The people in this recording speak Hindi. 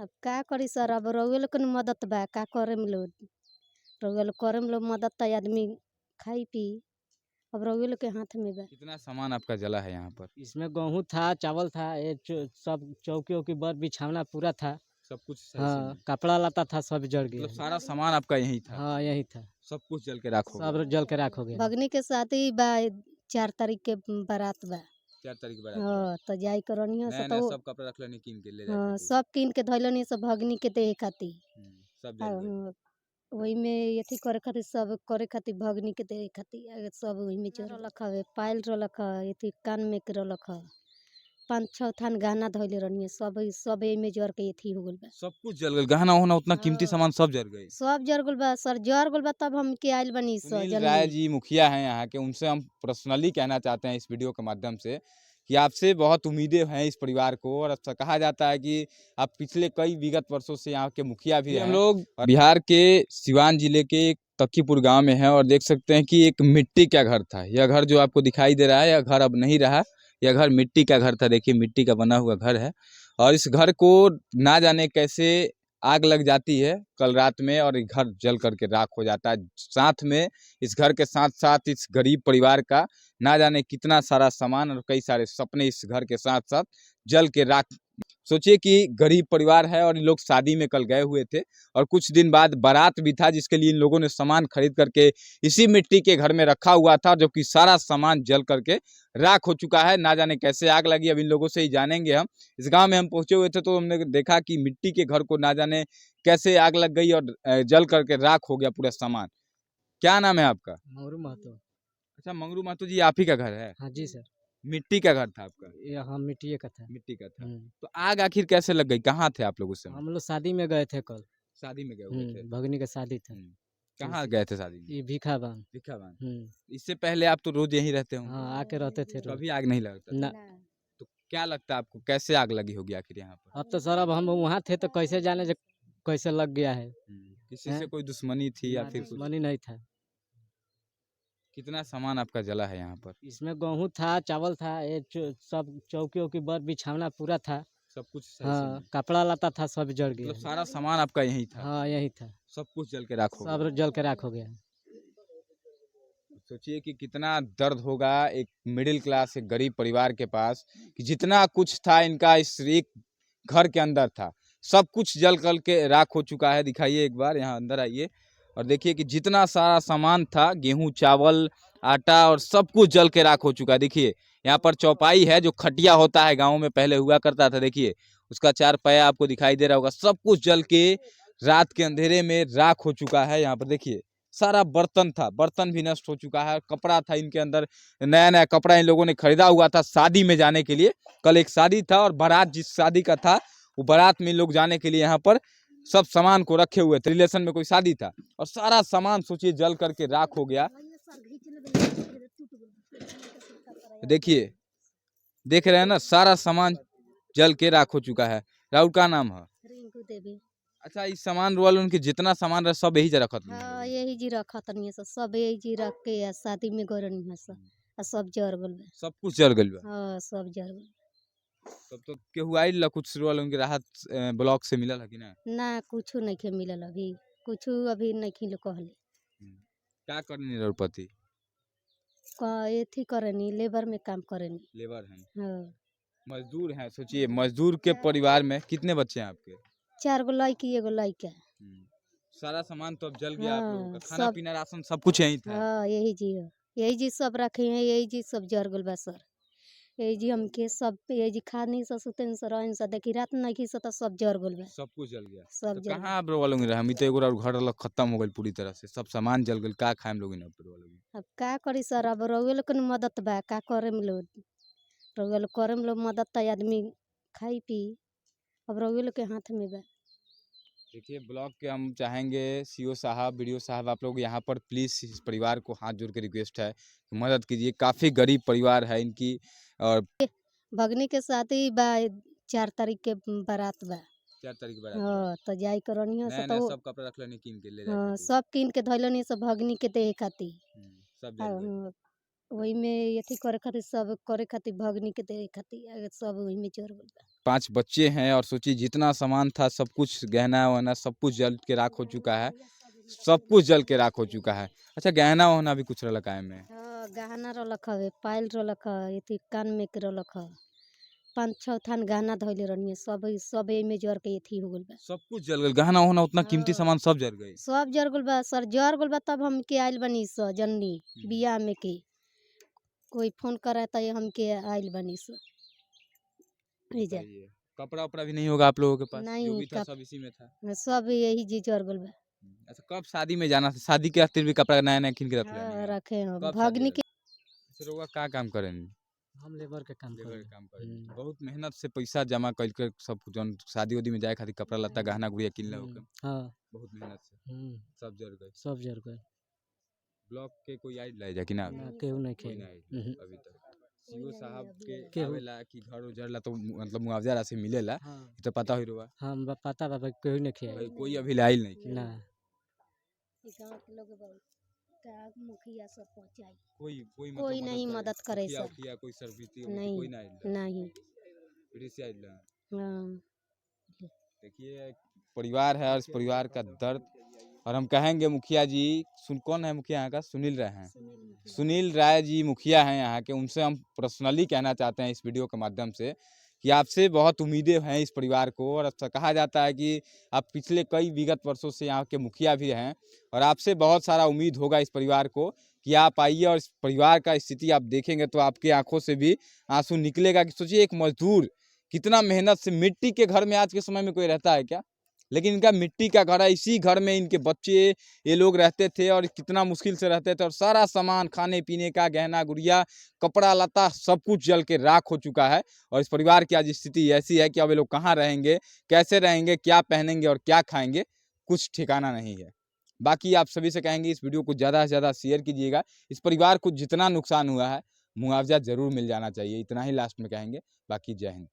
अब का करी सर, अब रउए लोग के न मदद बा, का करेम लोग। रउआ लोग करेम लोग मदद त आदमी खाई पी। अब रउए लोग के हाथ में बा। कितना सामान आपका जला है यहाँ पर? इसमें गेहूँ था, चावल था, सब चौकी बर बिछावना पूरा था। सब कुछ हाँ, कपड़ा लता था, सब जल गया मतलब है। सारा सामान आपका यहीं था? हाँ, यही था, सब कुछ जल के राख हो गया। सब जल के राख हो गया। भगनी के शादी बा, 4 तारीख के बारात बा। 4 तारीख बारात बा। हाँ, तो जाई करनिया से नया-नया तो सब कपड़ा रखलनी कीन के ले हाँ, जाके के। सब कीन के धइलनी सब भगनी के देहे खातिर। सब जल गए। हाँ, वही में एथी करे खातिर सब करे खातिर भगनी के देहे खातिर सब वही में जर रलख हवे, पायल रलख ह, एथी कान में के रलख ह। 5-6 थान गहना धइले रहनी सब एमे जर के एथी हो गइल बा। सब कुछ जल गइल, गहना-ओहना उतना कीमती हाँ। सामान सब जल गई। सब जर गइल बा सर, जर गइल बा तब हम के आइल बनी सुनील राय जी मुखिया हैं यहाँ के, उनसे हम पर्सनली कहना चाहते हैं इस वीडियो के माध्यम से कि आपसे बहुत उम्मीदें हैं इस परिवार को, और अच्छा कहा जाता है कि आप पिछले कई विगत वर्षों से यहाँ के मुखिया भी हैं। हम लोग बिहार के सिवान जिले के एक तक्कीपुर गांव में हैं और देख सकते हैं कि एक मिट्टी का घर था। यह घर जो आपको दिखाई दे रहा है, यह घर अब नहीं रहा। यह घर मिट्टी का घर था, देखिए मिट्टी का बना हुआ घर है। और इस घर को ना जाने कैसे आग लग जाती है कल रात में और घर जल करके राख हो जाता है। साथ में इस घर के साथ साथ इस गरीब परिवार का ना जाने कितना सारा सामान और कई सारे सपने इस घर के साथ साथ जल के राख। सोचिए कि गरीब परिवार है और इन लोग शादी में कल गए हुए थे और कुछ दिन बाद बारात भी था, जिसके लिए इन लोगों ने सामान खरीद करके इसी मिट्टी के घर में रखा हुआ था, जो कि सारा सामान जल करके राख हो चुका है। ना जाने कैसे आग लगी, अब इन लोगों से ही जानेंगे हम। इस गांव में हम पहुंचे हुए थे तो हमने देखा कि मिट्टी के घर को ना जाने कैसे आग लग गई और जल करके राख हो गया पूरा सामान। क्या नाम है आपका? मंगरू महतो। अच्छा, मंगरू महतो जी, आप ही का घर है? हाँ जी सर, मिट्टी का घर था आपका? ये हाँ मिट्टी का था। मिट्टी का था। हम्म। तो आग आखिर कैसे लग गई? कहाँ थे आप लोग उस समय? हम लोग शादी में गए थे कल। शादी में गए हुए थे। भगनी का शादी था। कहाँ गए थे शादी में? ये भीखाबान। भिखावान। इससे पहले आप तो रोज यहीं रहते होंगे? हाँ, आके रहते थे रोज। कभी आग नहीं लगता था? ना, तो क्या लगता है आपको, कैसे आग लगी होगी आखिर यहाँ पर? अब तो सर अब हम वहाँ थे तो कैसे जाने कैसे लग गया है। किसी से कोई दुश्मनी थी या ना, फिर कुछ? दुश्मनी नहीं था। कितना सामान आपका जला है यहाँ पर? इसमें गेहूँ था, चावल था, सब चौकी बर बिछावना पूरा था। सब कुछ हाँ, कपड़ा लता था, सब जल गया मतलब है। सारा सामान आपका यहीं था? हाँ, यही था, सब कुछ जल के राख हो गया। सब जल के राख हो गया। सोचिए कि कितना दर्द होगा एक मिडिल क्लास, एक गरीब परिवार के पास, कि जितना कुछ था इनका इस एक घर के अंदर था, सब कुछ जल कर के राख हो चुका है। दिखाइए एक बार, यहाँ अंदर आइए और देखिए कि जितना सारा सामान था, गेहूं, चावल, आटा और सब कुछ जल के राख हो चुका है। देखिए यहाँ पर चौपाई है, जो खटिया होता है गाँव में पहले हुआ करता था, देखिए उसका 4 पाया आपको दिखाई दे रहा होगा। सब कुछ जल के रात के अंधेरे में राख हो चुका है। यहाँ पर देखिए सारा बर्तन था, बर्तन भी नष्ट हो चुका है। कपड़ा था इनके अंदर, नया नया कपड़ा इन लोगों ने खरीदा हुआ था शादी में जाने के लिए। कल एक शादी था और बारात जिस शादी का था, वो बारात में इन लोग जाने के लिए यहाँ पर सब सामान को रखे हुए थे। रिलेशन में कोई शादी था और सारा सामान सोचिए जल करके राख हो गया। देखिए, देख रहे हैं ना, सारा सामान जल के राख हो चुका है। राहुल का नाम है? रिंकू देवी। अच्छा, इस सामान वाले उनके जितना सामान रहा सब यही रखत नहीं है? हाँ, यही जी रखा तनी सब यही जी रख के शादी में गरनी है सब जर गइल बा। सब कुछ जल गइल बा? हाँ, सब जर गइल। तब तो केहू आइल ला कुछ वाला उनके राहत ब्लॉक से मिलल है कि ना? ना कुछो नइखे मिलल अभी, कुछो अभी नइखे लो कहले। क्या करनी रघुपति? एथी करेनी, लेबर में काम करेनी। लेबर हैं? हाँ, मजदूर हैं। सोचिए मजदूर के परिवार में कितने बच्चे हैं आपके? 4 गो लड़की एगो लड़का। सारा सामान तो अब जल गया आप लोगों का। हाँ, खाना सब पीना राशन सब कुछ यहीं था? हाँ, यही जी सब रखे हैं, यही जी सब जर गइल बा सर। यही जी हमके सब यही जी खानी सा सुतन सा रहन सा देखी रात नइखी सा त सब जर गइल बा। सब कुछ जल गया? सब तो जल गइल। कहाँ आप लोग वालों रहे? हम तो एगो और घर वाला खत्म हो गइल पूरी तरह से, सब सामान जल गइल। का खाएम लोग इन पर वालों? अब का करी सर, अब रउए लोग के न मदद बा, का करेम लोग। रउआ लोग करेम लोग मदद त आदमी खाई पी। अब रउए लोग के हाथ में बा। देखिए ब्लॉग के हम चाहेंगे सीओ साहब, बीडीओ साहब, आप लोग यहाँ पर प्लीज़ इस परिवार को हाथ जोड़ के रिक्वेस्ट है कि मदद कीजिए। काफ़ी गरीब परिवार है इनकी। और भगनी के शादी बा, 4 तारीख के बारात बा। 4 तारीख बारात बा। हाँ, तो जाई करनिया से नया-नया तो सब कपड़ा रखलनी कीन के ले जाके हाँ, के। सब कीन के धइलनी सब भगनी के देहे खातिर। सब हाँ, जल गइल। हाँ, वही में एथी करे खातिर सब करे खातिर भगनी के देहे खातिर सब वही में जर गइल बा। 5 बच्चे हैं और सोचिए जितना सामान था सब कुछ गहना वहना सब कुछ जल के राख हो चुका है, सब कुछ जल के राख हो चुका है। अच्छा गहना वहना भी कुछ रलक है में? हाँ, गहना रलक हवे, पायल रलक ह, एथी कान में के रलक ह। 5-6 थान गहना धइले रहनी, सब एमे जर के एथी हो गइल बा। सब कुछ जल गइल, गहना वहना उतना कीमती हाँ। सामान सब जल गई। सब जर गइल बा सर, जर गइल बा तब हमके आइल बनी स जननी बियाह में के। कोई फोन करे त हमके आइल बनी स। एजा बताइए, कपड़ा-उपड़ा भी नहीं होगा आप लोगों के पास? जो नहीं भी था सब इसी में था। सब यही जी जर गइल बा। अच्छा कब शादी में जाना था? शादी के खातिर भी कपड़ा नया-नया किन के रख लेनी हाँ, है? रखे हम कब शादी भगनी है? के। अच्छा रउआ का काम करेनी? हम लेबर के काम लेबर करें। के काम करेनी। बहुत मेहनत से पैसा जमा कइल के सब जौन शादी-उदी में जाए खातिर कपड़ा लत्ता गहना गुड़िया किनले होके। हाँ। बहुत मेहनत से सब जर गए। सब जर गए। ब्लॉक के कोई आइल रहे जा कि ना? ना केहू नहीं कोई खेल। ना आइल अभी तक। सीओ साहब के केहू- आवेला कि घर उजड़ला तो मतलब मुआवजा राशि मिलेला, हाँ ई तो पता होई रउआ। हाँ पता बा केहू नहीं खेल। भाई कोई अभी आइल नहीं। ना गाँव के लोग का मुखिया सब पहुंचाई, कोई मतलब कोई नहीं मदद करे मुखिया सर। उखिया कोई सरपंच नहीं कोई ना आइल। नहीं। फिर से आइल। हाँ, देखिए परिवार है और इस परिवार का दर्द और हम कहेंगे मुखिया जी कौन है मुखिया यहाँ का? सुनील राय हैं। सुनील राय जी मुखिया हैं यहाँ के, उनसे हम पर्सनली कहना चाहते हैं इस वीडियो के माध्यम से कि आपसे बहुत उम्मीदें हैं इस परिवार को और अच्छा कहा जाता है कि आप पिछले कई विगत वर्षों से यहाँ के मुखिया भी हैं और आपसे बहुत सारा उम्मीद होगा इस परिवार को कि आप आइए और इस परिवार का स्थिति आप देखेंगे तो आपकी आंखों से भी आंसू निकलेगा कि सोचिए एक मजदूर कितना मेहनत से, मिट्टी के घर में आज के समय में कोई रहता है क्या? लेकिन इनका मिट्टी का घर है, इसी घर में इनके बच्चे ये लोग रहते थे और कितना मुश्किल से रहते थे और सारा सामान खाने पीने का गहना गुड़िया कपड़ा लता सब कुछ जल के राख हो चुका है और इस परिवार की आज स्थिति ऐसी है कि अब ये लोग कहाँ रहेंगे, कैसे रहेंगे, क्या पहनेंगे और क्या खाएंगे, कुछ ठिकाना नहीं है। बाकी आप सभी से कहेंगे इस वीडियो को ज़्यादा से ज़्यादा शेयर कीजिएगा। इस परिवार को जितना नुकसान हुआ है मुआवजा ज़रूर मिल जाना चाहिए, इतना ही लास्ट में कहेंगे। बाकी जय हिंद।